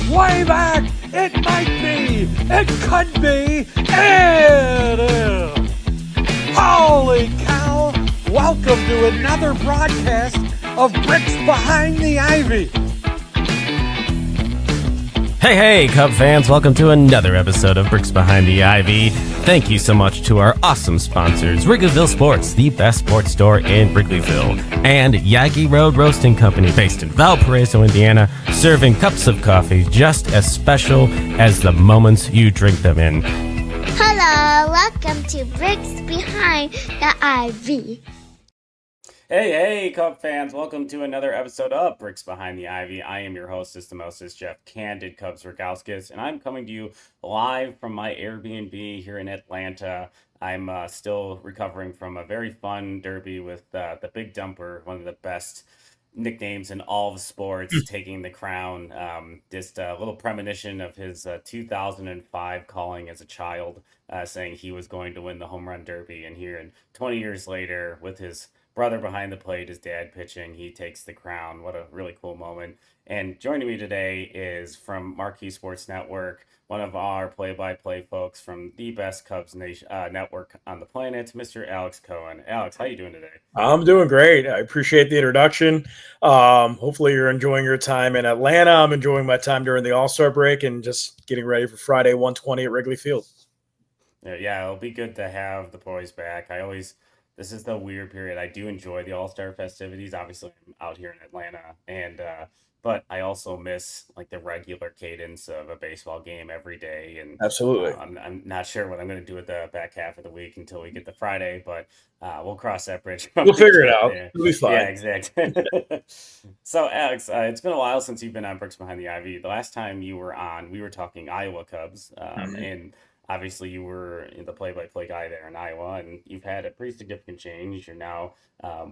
way back. It might be, it could be, it is. Holy cow! Welcome to another broadcast of Bricks Behind the Ivy. Hey, Cub fans, welcome to another episode of Bricks Behind the Ivy. Thank you so much to our awesome sponsors, Wrigleyville Sports, the best sports store in Wrigleyville, and Yagi Road Roasting Company, based in Valparaiso, Indiana, serving cups of coffee just as special as the moments you drink them in. Hello, welcome to Bricks Behind the Ivy. Hey, Cub fans, welcome to another episode of Bricks Behind the Ivy. I am your host, Systemosis Jeff CandidCubs Rogowskis, and I'm coming to you live from my Airbnb here in Atlanta. I'm still recovering from a very fun derby with the Big Dumper, one of the best nicknames in all of sports, taking the crown. Just a little premonition of his 2005 calling as a child, saying he was going to win the home run derby, and here, and 20 years later, with his brother behind the plate, his dad pitching, he takes the crown. What a really cool moment. And joining me today is from Marquee Sports Network, one of our play-by-play folks from the best Cubs network on the planet, Mr. Alex Cohen. Alex, how you doing today? I'm doing great. I appreciate the introduction. Hopefully you're enjoying your time in Atlanta. I'm enjoying my time during the All-Star break and just getting ready for Friday 120 at Wrigley Field. Yeah, it'll be good to have the boys back. This is the weird period. I do enjoy the All-Star festivities. Obviously, I'm out here in Atlanta, and but I also miss like the regular cadence of a baseball game every day. And Absolutely. I'm not sure what I'm going to do with the back half of the week until we get to Friday, but we'll cross that bridge. We'll figure it out. It'll be fine. Yeah, exactly. So, Alex, it's been a while since you've been on Bricks Behind the Ivy. The last time you were on, we were talking Iowa Cubs, and obviously, you were the play-by-play guy there in Iowa, and you've had a pretty significant change. You're now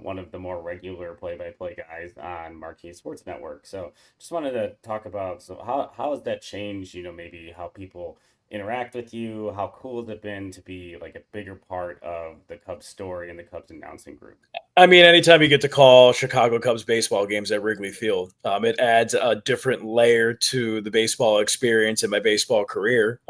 one of the more regular play-by-play guys on Marquee Sports Network. So just wanted to talk about, how has that changed, maybe how people interact with you? How cool has it been to be like a bigger part of the Cubs story and the Cubs announcing group? I mean, anytime you get to call Chicago Cubs baseball games at Wrigley Field, it adds a different layer to the baseball experience in my baseball career.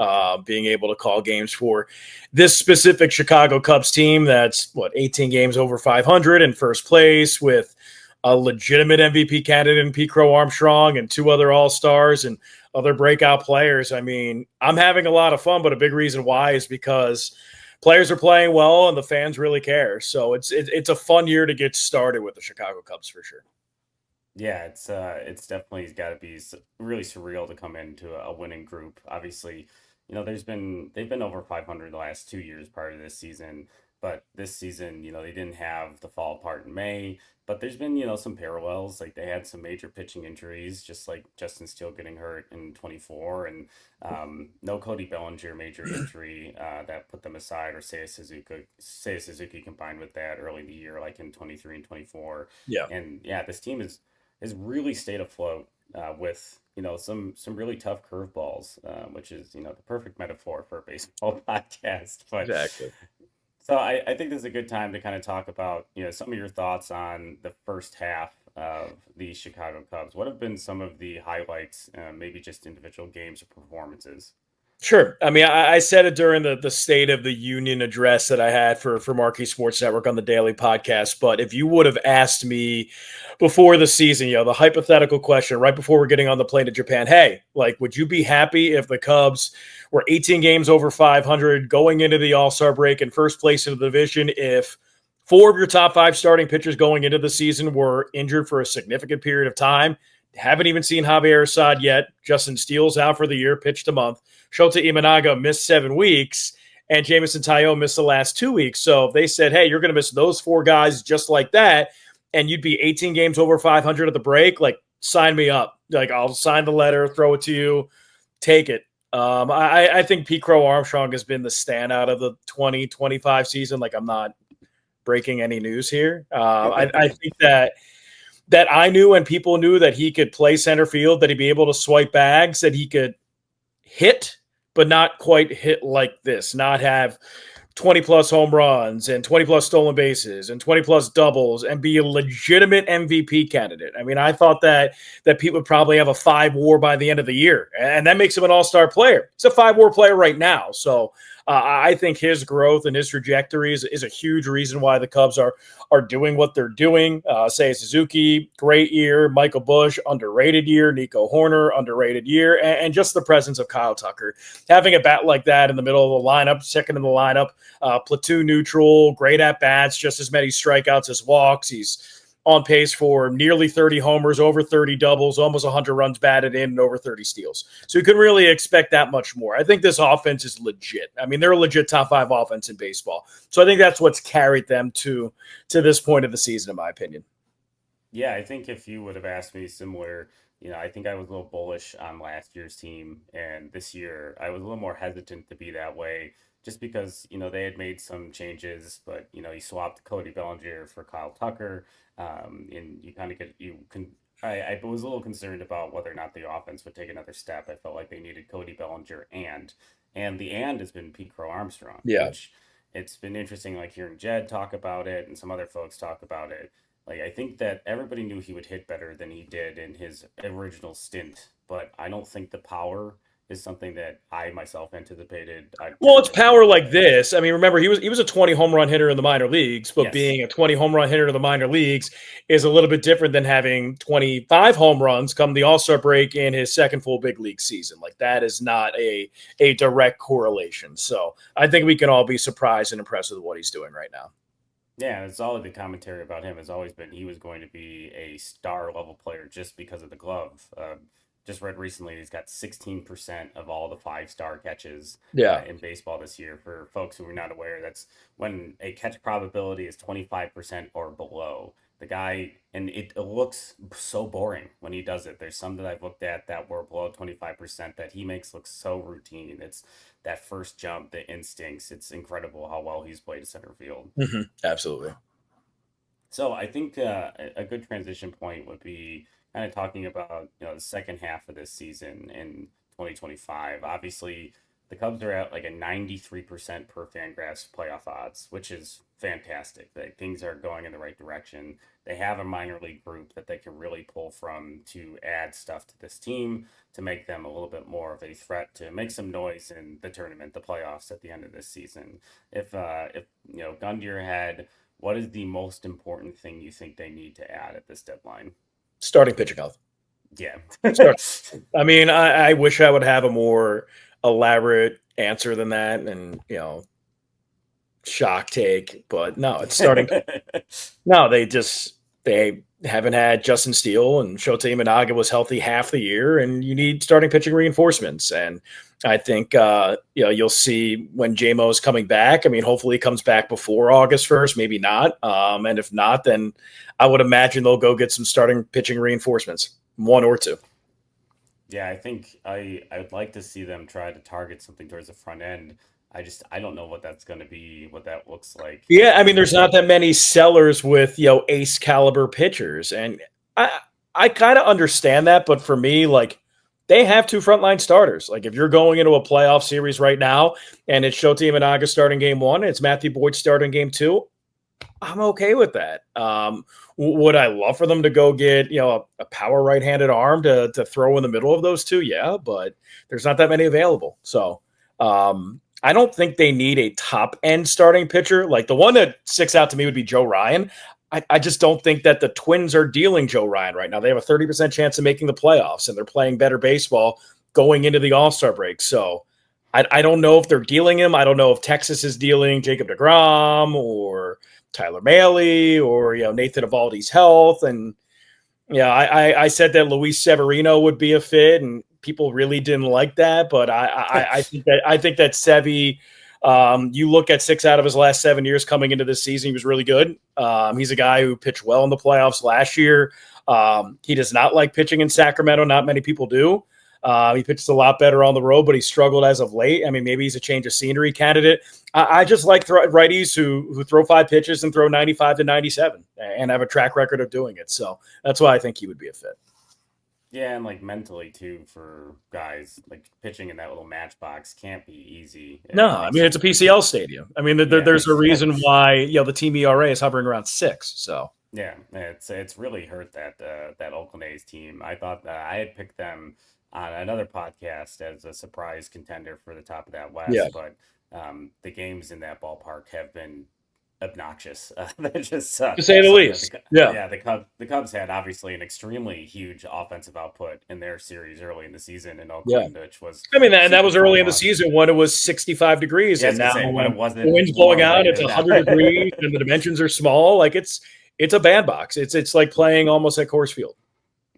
Being able to call games for this specific Chicago Cubs team that's 18 games over 500 in first place with a legitimate MVP candidate in Pete Crow Armstrong and two other All-Stars and other breakout players. I mean, I'm having a lot of fun, but a big reason why is because players are playing well and the fans really care. So it's a fun year to get started with the Chicago Cubs for sure. Yeah, it's definitely got to be really surreal to come into a winning group. Obviously, they've been over 500 the last 2 years prior to this season, but this season, they didn't have the fall apart in May. But there's been, some parallels. Like they had some major pitching injuries, just like Justin Steele getting hurt in 24, and no Cody Bellinger major injury that put them aside, or Seiya Suzuki combined with that early in the year, like in 23 and 24. Yeah. And yeah, this team has really stayed afloat with some really tough curveballs, which is the perfect metaphor for a baseball podcast. But Exactly. so I think this is a good time to kind of talk about, some of your thoughts on the first half of the Chicago Cubs. What have been some of the highlights, maybe just individual games or performances? Sure. I mean, I said it during the State of the Union address that I had for Marquee Sports Network on the daily podcast. But if you would have asked me before the season, the hypothetical question right before we're getting on the plane to Japan, hey, would you be happy if the Cubs were 18 games over 500 going into the All-Star break in first place in the division if 4 of your top 5 starting pitchers going into the season were injured for a significant period of time? Haven't even seen Javier Assad yet. Justin Steele's out for the year, pitched a month. Shota Imanaga missed 7 weeks, and Jameson Taillon missed the last 2 weeks. So they said, hey, you're going to miss those 4 guys just like that, and you'd be 18 games over 500 at the break. Sign me up. I'll sign the letter, throw it to you, take it. I think Pete Crow Armstrong has been the standout of the 2025 season. I'm not breaking any news here. I think that I knew and people knew that he could play center field, that he'd be able to swipe bags, that he could hit, but not quite hit like this, not have 20 plus home runs and 20 plus stolen bases and 20 plus doubles and be a legitimate MVP candidate. I mean, I thought that Pete would probably have a 5 WAR by the end of the year, and that makes him an all-star player. He's a 5 WAR player right now. So I think his growth and his trajectory is a huge reason why the Cubs are doing what they're doing. Seiya Suzuki, great year. Michael Busch, underrated year. Nico Horner, underrated year. And just the presence of Kyle Tucker. Having a bat like that in the middle of the lineup, second in the lineup, platoon neutral, great at-bats, just as many strikeouts as walks. He's on pace for nearly 30 homers, over 30 doubles, almost 100 runs batted in, and over 30 steals. So you can really expect that much more. I think this offense is legit. I mean, they're a legit top 5 offense in baseball. So I think that's what's carried them to this point of the season, in my opinion. Yeah, I think if you would have asked me similar, I think I was a little bullish on last year's team, and this year I was a little more hesitant to be that way, just because they had made some changes, but you swapped Cody Bellinger for Kyle Tucker, and you kind of I was a little concerned about whether or not the offense would take another step. I felt like they needed Cody Bellinger and the has been Pete Crow Armstrong. Yeah. Which it's been interesting, like hearing Jed talk about it and some other folks talk about it. Like, I think that everybody knew he would hit better than he did in his original stint, but I don't think the power is something that I myself anticipated. Well, it's power like this. I mean, remember, he was a 20 home run hitter in the minor leagues, but being a 20 home run hitter in the minor leagues is a little bit different than having 25 home runs come the All-Star break in his second full big league season. Like, that is not a direct correlation. So I think we can all be surprised and impressed with what he's doing right now. Yeah, it's all of the commentary about him has always been he was going to be a star level player just because of the glove. Just read recently he's got 16% of all the 5-star catches in baseball this year. For folks who are not aware, that's when a catch probability is 25% or below. The guy, and it looks so boring when he does it. There's some that I've looked at that were below 25% that he makes look so routine. It's that first jump, the instincts. It's incredible how well he's played center field. Mm-hmm. Absolutely. So I think a good transition point would be kind of talking about the second half of this season in 2025. Obviously, the Cubs are at like a 93% per Fangraphs playoff odds, which is fantastic. Like, things are going in the right direction. They have a minor league group that they can really pull from to add stuff to this team to make them a little bit more of a threat to make some noise in the tournament, the playoffs at the end of this season. If gun to your head, what is the most important thing you think they need to add at this deadline? Starting pitching health. Yeah. I mean, I wish I would have a more elaborate answer than that, and shock take, but no, it's starting. No, they haven't had Justin Steele, and Shota Imanaga was healthy half the year, and you need starting pitching reinforcements. And I think you'll see when JMO is coming back. I mean, hopefully he comes back before August 1st, maybe not. And if not, then I would imagine they'll go get some starting pitching reinforcements, 1 or 2. Yeah, I think I would like to see them try to target something towards the front end. I don't know what that's going to be, what that looks like. Yeah, I mean, there's not that many sellers with ace caliber pitchers, and I kind of understand that, but for me, like, they have 2 frontline starters. Like, if you're going into a playoff series right now and it's Shota Imanaga starting game 1 and it's Matthew Boyd starting game 2, I'm okay with that. Would I love for them to go get a power right-handed arm to throw in the middle of those 2? Yeah, but there's not that many available. So I don't think they need a top-end starting pitcher. Like, the one that sticks out to me would be Joe Ryan. I just don't think that the Twins are dealing Joe Ryan right now. They have a 30% chance of making the playoffs, and they're playing better baseball going into the All-Star break. So I don't know if they're dealing him. I don't know if Texas is dealing Jacob deGrom or Tyler Mahle or Nathan Eovaldi's health. And I said that Luis Severino would be a fit, and people really didn't like that. But I think that Sevy. You look at 6 out of his last 7 years coming into this season, he was really good. He's a guy who pitched well in the playoffs last year. He does not like pitching in Sacramento. Not many people do. He pitches a lot better on the road, but he struggled as of late. I mean, maybe he's a change of scenery candidate. I just like righties who throw 5 pitches and throw 95 to 97 and have a track record of doing it. So that's why I think he would be a fit. Yeah, and like mentally too for guys, like pitching in that little matchbox can't be easy. No, It I makes mean, it's a PCL stadium. I mean, yeah, there's a reason why, the team ERA is hovering around 6. So, yeah, it's really hurt that that Oakland A's team. I thought I had picked them on another podcast as a surprise contender for the top of that yeah, West, but the games in that ballpark have been obnoxious. They're just to say the something that least. Yeah, yeah, the Cubs had obviously an extremely huge offensive output in their series early in the season in yeah. Oakland, which was I mean, that super was fun early to in the watch. season when it was 65 degrees, Yeah, I was and gonna now say when it when the wasn't wind's blowing warm out, like it it's is 100 now. degrees, and the dimensions are small. Like it's a bandbox. It's like playing almost at Coors Field.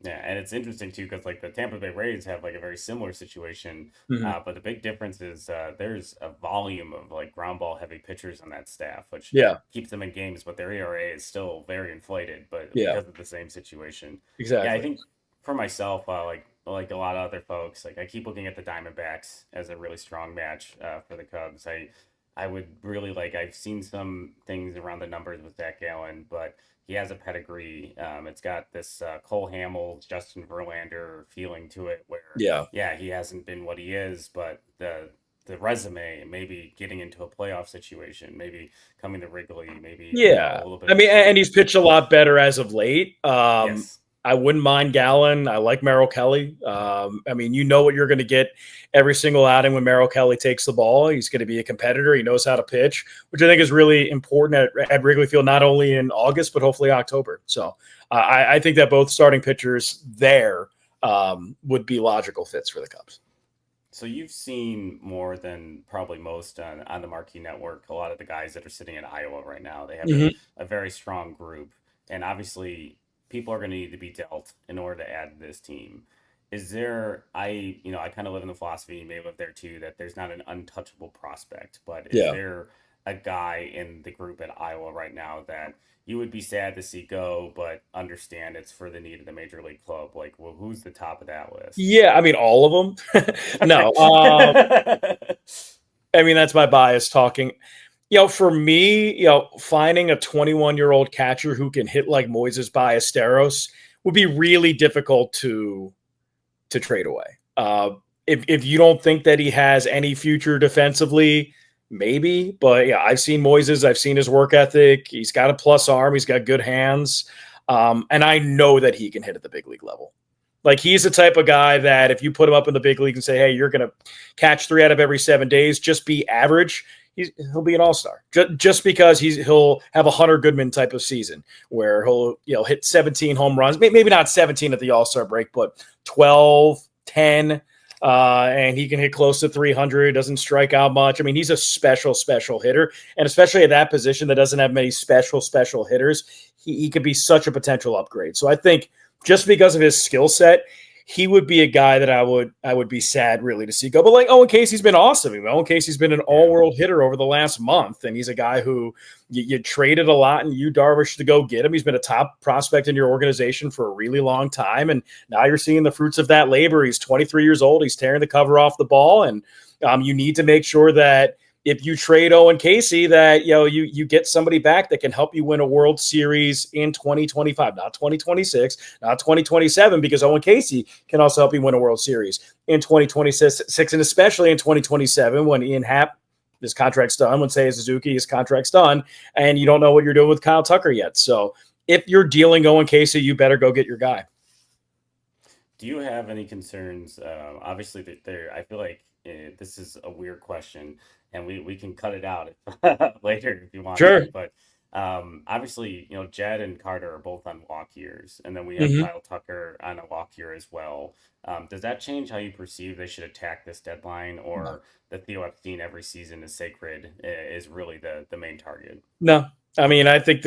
Yeah, and it's interesting too because like the Tampa Bay Rays have like a very similar situation, Mhm. but the big difference is there's a volume of like ground ball heavy pitchers on that staff, which Yeah, keeps them in games, but their ERA is still very inflated, but yeah, because of the same situation. Yeah, I exactly. think for myself, like a lot of other folks, like I keep looking at the Diamondbacks as a really strong match for the Cubs. I would really like. I've seen some things around the numbers with Zach Gallen, but he has a pedigree. It's got this Cole Hamels, Justin Verlander feeling to it, where Yeah, yeah, he hasn't been what he is, but the resume, maybe getting into a playoff situation, maybe coming to Wrigley, maybe a yeah. little bit I of mean, and he's experience. pitched a lot better as of late. Yes, I wouldn't mind Gallen. I like Merrill Kelly. I mean, you know what you're going to get every single outing when Merrill Kelly takes the ball. He's going to be a competitor. He knows how to pitch, which I think is really important at Wrigley Field, not only in August, but hopefully October. So I think that both starting pitchers there would be logical fits for the Cubs. so you've seen more than probably most on the Marquee Network. A lot of the guys that are sitting in Iowa right now, they have Mhm. a very strong group, and obviously people are going to need to be dealt in order to add to this team. Is there, I kind of live in the philosophy, you may live there too, that there's not an untouchable prospect, but is Yeah. there a guy in the group at Iowa right now that you would be sad to see go, but understand it's for the need of the major league club? Like, well, who's the top of that list? Yeah, I mean, all of them. Okay. No, I mean, that's my bias talking. For me, finding a 21-year-old catcher who can hit like Moises Ballesteros would be really difficult to trade away. If you don't think that he has any future defensively, maybe. But yeah, I've seen Moises. I've seen his work ethic. He's got a plus arm. He's got good hands, and I know that he can hit at the big league level. Like he's the type of guy that if you put him up in the big league and say, "Hey, you're going to catch 3 out of every 7 days, just be average," he'll be an all-star just because he'll have a Hunter Goodman type of season where he'll hit 17 home runs, maybe not 17 at the all-star break, but 12, 10, and he can hit close to 300, doesn't strike out much. I mean, he's a special hitter, and especially at that position that doesn't have many special hitters, he could be such a potential upgrade. So I think just because of his skill set, he would be a guy that I would be sad really to see go. But like Owen Casey's been awesome. I mean, Owen Casey's been an all-world hitter over the last month, and he's a guy who you traded a lot and you Darvish to go get him. He's been a top prospect in your organization for a really long time, and now you're seeing the fruits of that labor. He's 23 years old. He's tearing the cover off the ball, and you need to make sure that if you trade Owen Casey, that you get somebody back that can help you win a World Series in 2025, not 2026, not 2027, because Owen Casey can also help you win a World Series in 2026, and especially in 2027 when Ian Happ, his contract's done, when Seiya Suzuki, his contract's done, and you don't know what you're doing with Kyle Tucker yet. So if you're dealing Owen Casey, you better go get your guy. Do you have any concerns? Obviously, I feel like this is a weird question, and we can cut it out later if you want Sure. to. But obviously, Jed and Carter are both on walk years, and then we have Mhm. Kyle Tucker on a walk year as well. Does that change how you perceive they should attack this deadline, or the Theo Epstein every season is sacred is really the main target? No, I mean, I think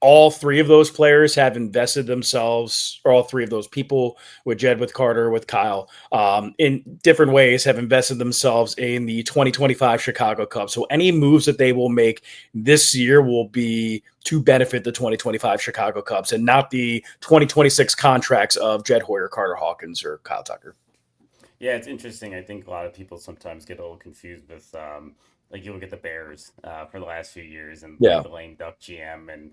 all 3 of those players have invested themselves, or all 3 of those people with Jed, with Carter, with Kyle, in different ways have invested themselves in the 2025 Chicago Cubs. So any moves that they will make this year will be to benefit the 2025 Chicago Cubs and not the 2026 contracts of Jed Hoyer, Carter Hawkins, or Kyle Tucker. Yeah, it's interesting. I think a lot of people sometimes get a little confused with like you look at the Bears for the last few years and Yeah. the lame duck GM and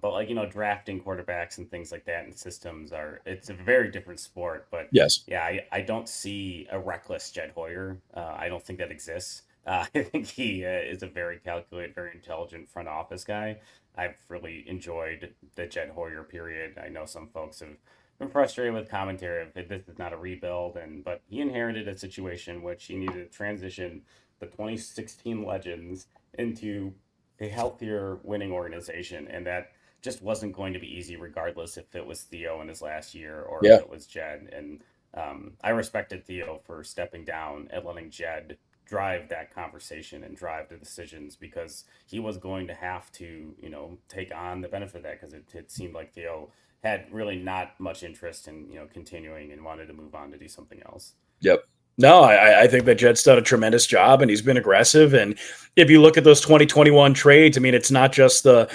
but like drafting quarterbacks and things like that and systems it's a very different sport. But Yes. yeah, I don't see a reckless Jed Hoyer. I don't think that exists. I think he is a very calculated, very intelligent front office guy. I've really enjoyed the Jed Hoyer period. I know some folks have been frustrated with commentary of this is not a rebuild, but he inherited a situation which he needed to transition the 2016 Legends into a healthier winning organization, and that just wasn't going to be easy, regardless if it was Theo in his last year or Yeah. if it was Jed. And I respected Theo for stepping down and letting Jed drive that conversation and drive the decisions, because he was going to have to, take on the benefit of that, because it seemed like Theo had really not much interest in, continuing and wanted to move on to do something else. Yep. No, I think that Jed's done a tremendous job, and he's been aggressive. And if you look at those 2021 trades, I mean, it's not just the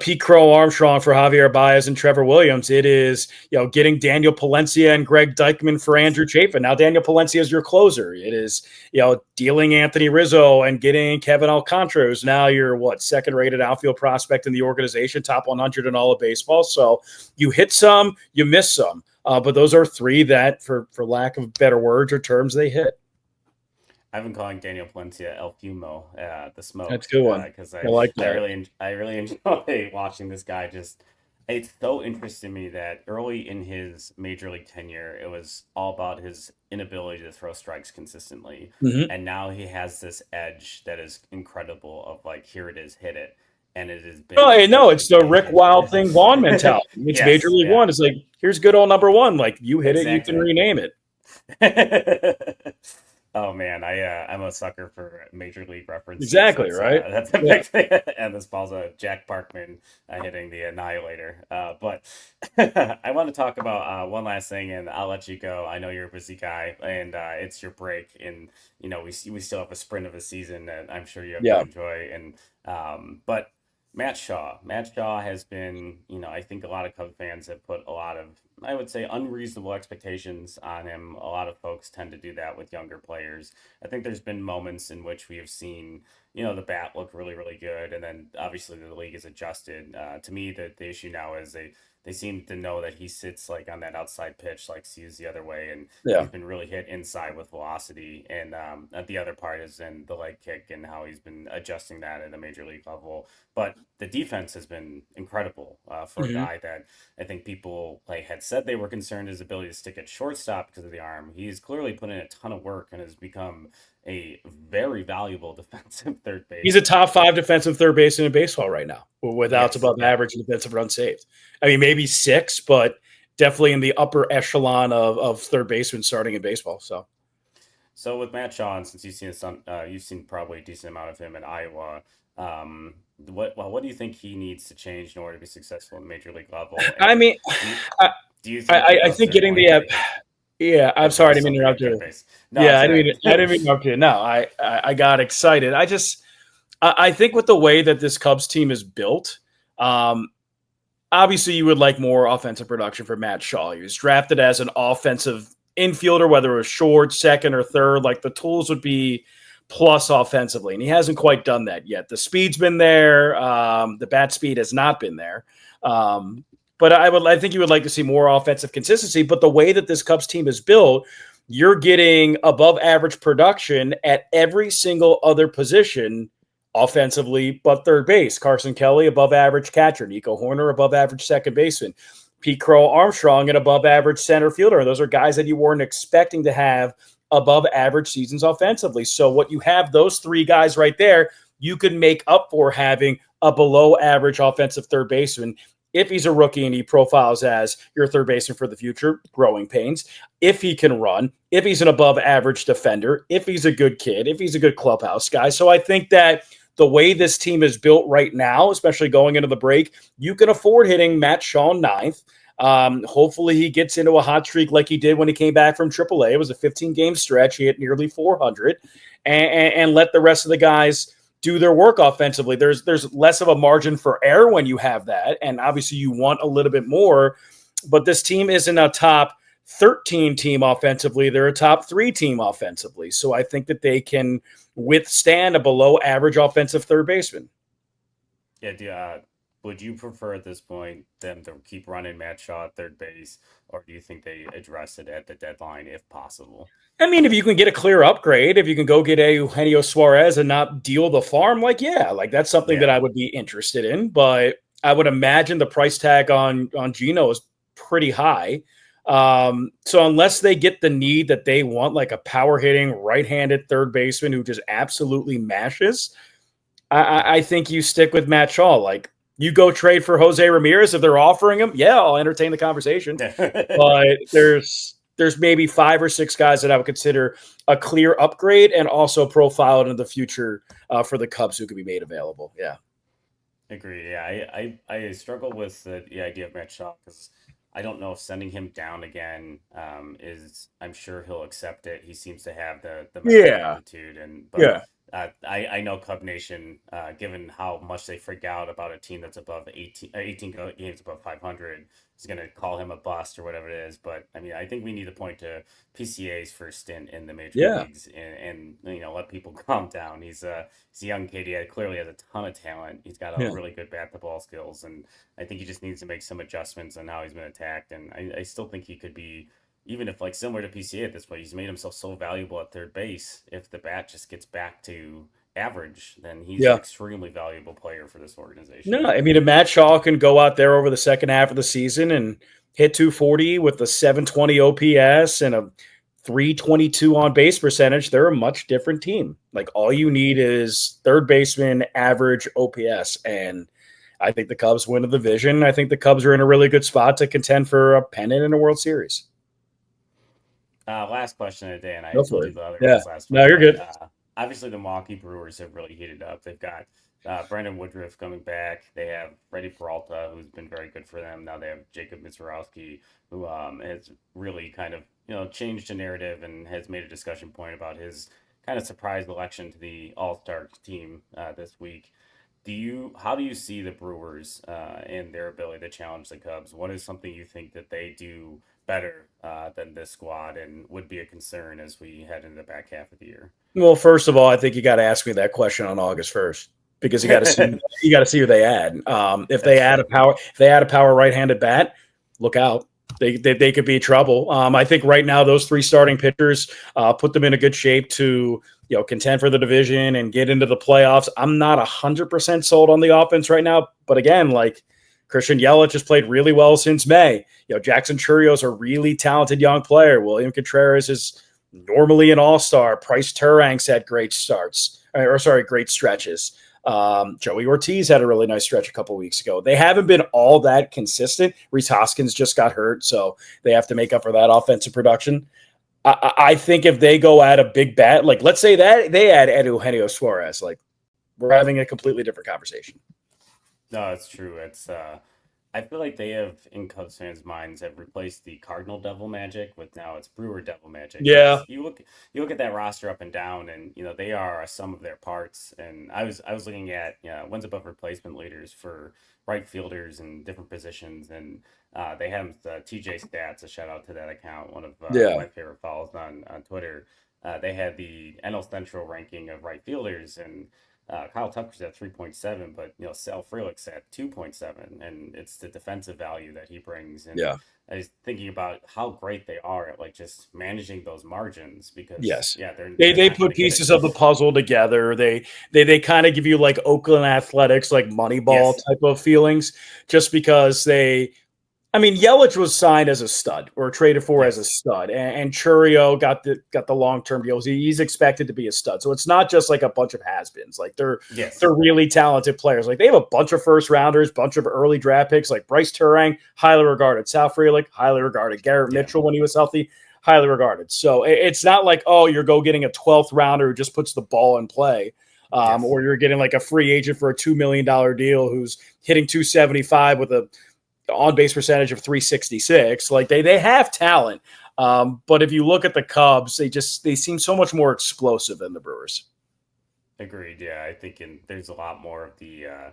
Pete Crow Armstrong for Javier Baez and Trevor Williams. It is, getting Daniel Palencia and Greg Dykman for Andrew Chafin. Now Daniel Palencia is your closer. It is, dealing Anthony Rizzo and getting Kevin Alcantara, who's now your second-rated outfield prospect in the organization, top 100 in all of baseball. So you hit some, you miss some. But those are three that, for lack of better words or terms, they hit. I've been calling Daniel Palencia El Fumo, the smoke. That's a good one. Because I like that. I really enjoy watching this guy. It's so interesting to me that early in his major league tenure, it was all about his inability to throw strikes consistently. Mm-hmm. And now he has this edge that is incredible of like, here it is, hit it. And it has been. Oh, no, it's the Rick Wild thing, Vaughn mentality. It's Yes, Major League One. It's like, here's good old number one. Like, you hit it, you can rename it. Oh man, I'm a sucker for Major League references. Exactly, right? That's a big thing. And this ball's a Jack Parkman hitting the Annihilator. But I want to talk about one last thing, and I'll let you go. I know you're a busy guy, and it's your break, and we still have a sprint of a season that I'm sure you have to enjoy. And but Matt Shaw has been, I think a lot of Cubs fans have put a lot of, I would say, unreasonable expectations on him. A lot of folks tend to do that with younger players. I think there's been moments in which we have seen, the bat look really, really good. And then obviously the league is adjusted. To me, the issue now is they seem to know that he sits like on that outside pitch, like sees the other way. And he's been really hit inside with velocity. And the other part is then the leg kick and how he's been adjusting that at a major league level. But the defense has been incredible for a guy that I think people had said they were concerned his ability to stick at shortstop because of the arm. He's clearly put in a ton of work and has become a very valuable defensive third base. He's a top 5 defensive third baseman in baseball right now, with outs above average and defensive runs saved. I mean, maybe 6, but definitely in the upper echelon of third baseman starting in baseball. So with Matt Shaw, and since you've seen probably a decent amount of him in Iowa, what do you think he needs to change in order to be successful at the major league level? And I mean, do you think I think getting the yeah, I'm sorry, I didn't interrupt you. No, yeah, I didn't interrupt you. No, I got excited. I think with the way that this Cubs team is built, obviously you would like more offensive production for Matt Shaw. He was drafted as an offensive infielder, whether it was short, second, or third. Like, the tools would be plus offensively, and he hasn't quite done that yet. The speed's been there. The bat speed has not been there. But I think you would like to see more offensive consistency. But the way that this Cubs team is built, you're getting above average production at every single other position offensively, but third base. Carson Kelly, above average catcher. Nico Horner, above average second baseman. Pete Crow Armstrong, an above average center fielder. Those are guys that you weren't expecting to have above average seasons offensively. So what you have, those 3 guys right there, you could make up for having a below average offensive third baseman. If he's a rookie and he profiles as your third baseman for the future, growing pains. If he can run, if he's an above average defender, if he's a good kid, if he's a good clubhouse guy. So I think that the way this team is built right now, especially going into the break, you can afford hitting Matt Shaw 9th. Hopefully he gets into a hot streak like he did when he came back from AAA. It was a 15-game stretch. He hit nearly 400 and let the rest of the guys do their work offensively. There's less of a margin for error when you have that, and obviously you want a little bit more, but this team isn't a top 13 team offensively. They're a top 3 team offensively. So I think that they can withstand a below average offensive third baseman. Yeah, would you prefer at this point them to keep running Matt Shaw at third base, or do you think they address it at the deadline if possible? I mean, if you can get a clear upgrade, if you can go get a Eugenio Suarez and not deal the farm, like, yeah, like that's something that I would be interested in. But I would imagine the price tag on Gino is pretty high. So unless they get the need that they want, like a power hitting right-handed third baseman who just absolutely mashes, I think you stick with Matt Shaw. Like, you go trade for Jose Ramirez if they're offering him. Yeah, I'll entertain the conversation. But there's maybe 5 or 6 guys that I would consider a clear upgrade and also profiled into the future for the Cubs who could be made available. Yeah. Agree. Yeah, I struggle with the idea of Matt Shaw because I don't know if sending him down again is. I'm sure he'll accept it. He seems to have the mental aptitude, I know Cub Nation, given how much they freak out about a team that's above 18 games above 500, is going to call him a bust or whatever it is. But I mean, I think we need to point to PCA's first stint in the major leagues and let people calm down. He's a young kid. He clearly has a ton of talent. He's got a really good bat to ball skills, and I think he just needs to make some adjustments on how he's been attacked. And I still think he could be. Even if, like, similar to PCA at this point, he's made himself so valuable at third base. If the bat just gets back to average, then he's an extremely valuable player for this organization. No, I mean, if Matt Shaw can go out there over the second half of the season and hit 240 with a 720 OPS and a 322 on base percentage, they're a much different team. Like, all you need is third baseman average OPS. And I think the Cubs win the division. I think the Cubs are in a really good spot to contend for a pennant in a World Series. Last question of the day, and I told you the other last one. No, you're good. Obviously, the Milwaukee Brewers have really heated up. They've got Brandon Woodruff coming back. They have Freddie Peralta, who's been very good for them. Now they have Jacob Mizorowski, who has really kind of changed the narrative and has made a discussion point about his kind of surprise election to the All-Star team this week. How do you see the Brewers and their ability to challenge the Cubs? What is something you think that they do better than this squad and would be a concern as we head into the back half of the year? Well, first of all, I think you got to ask me that question on August 1st because you got to see who they add. If they add a power right-handed bat, look out. They could be trouble. I think right now those 3 starting pitchers put them in a good shape to contend for the division and get into the playoffs. I'm not 100% sold on the offense right now, but again, like, Christian Yelich has played really well since May. Jackson Churrio's a really talented young player. William Contreras is normally an all-star. Price Turang's had great great stretches. Joey Ortiz had a really nice stretch a couple weeks ago. They haven't been all that consistent. Rhys Hoskins just got hurt, so they have to make up for that offensive production. I think if they go at a big bat, like let's say that they add Eugenio Suarez, like we're having a completely different conversation. No, it's true. It's I feel like they have, in Cubs fans' minds, have replaced the Cardinal Devil Magic with now it's Brewer Devil Magic. Yeah. You look at that roster up and down, and they are a sum of their parts. And I was looking at wins above replacement leaders for right fielders and different positions, and they have TJ Stats. A shout out to that account, one of my favorite follows on Twitter. They had the NL Central ranking of right fielders, and Kyle Tucker's at 3.7, but Sal Frelick's at 2.7, and it's the defensive value that he brings. And I was thinking about how great they are at like just managing those margins because they put pieces of the puzzle together. They kind of give you like Oakland Athletics, like Moneyball type of feelings, just because Yelich was signed as a stud or traded for as a stud, and Churrio got the long-term deals. He's expected to be a stud. So it's not just like a bunch of has-beens. Like they're really talented players. Like they have a bunch of first-rounders, bunch of early draft picks, like Bryce Turang, highly regarded. Sal Frelick, highly regarded. Garrett Mitchell, when he was healthy, highly regarded. So it's not like, you're getting a 12th rounder who just puts the ball in play. Or you're getting like a free agent for a $2 million deal who's hitting 275 with a on-base percentage of 366. Like they have talent, but if you look at the Cubs, they seem so much more explosive than the Brewers. Agreed. Yeah, I think there's a lot more of the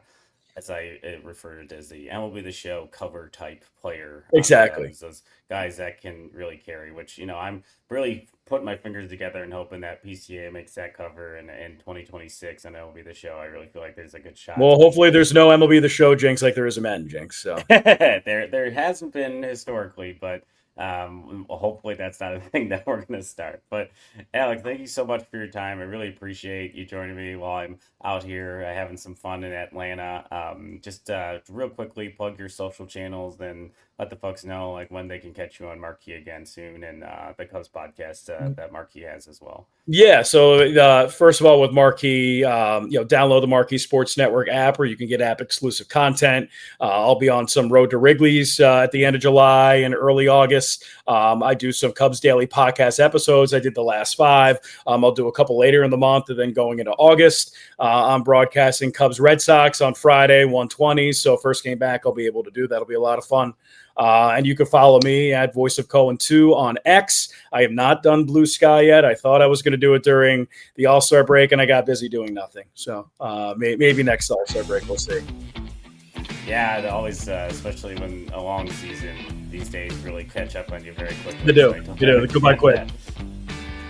as I referred as the MLB The Show cover type player. Exactly. Those guys that can really carry, which, I'm really putting my fingers together and hoping that PCA makes that cover in 2026 and MLB The Show. I really feel like there's a good shot. Well, hopefully there's no MLB The Show jinx like there is a Madden jinx. So there hasn't been historically, but hopefully that's not a thing that we're going to start. But Alex, thank you so much for your time. I really appreciate you joining me while I'm out here having some fun in Atlanta. Just real quickly, plug your social channels, then let the folks know like when they can catch you on Marquee again soon, and the Cubs podcast that Marquee has as well. Yeah. So first of all, with Marquee, download the Marquee Sports Network app where you can get app exclusive content. I'll be on some Road to Wrigley's at the end of July and early August. I do some Cubs Daily podcast episodes. I did the last 5. I'll do a couple later in the month, and then going into August, I'm broadcasting Cubs Red Sox on Friday, 1:20. So first game back, I'll be able to do that. It'll be a lot of fun. And you can follow me at Voice of Cohen 2 on X. I have not done Blue Sky yet. I thought I was going to do it during the All-Star break, and I got busy doing nothing. So maybe next All-Star break, we'll see. Yeah, it always, especially when a long season these days, really catch up on you very quickly. They do. They go by quick.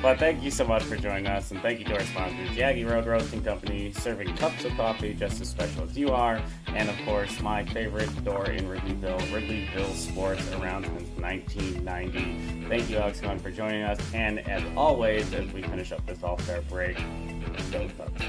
But thank you so much for joining us, and thank you to our sponsors, Yagi Road Roasting Company, serving cups of coffee just as special as you are, and of course, my favorite store in Wrigleyville Sports, around since 1990. Thank you, Alex Cohen, for joining us, and as always, as we finish up this All-Star break, go Cubs.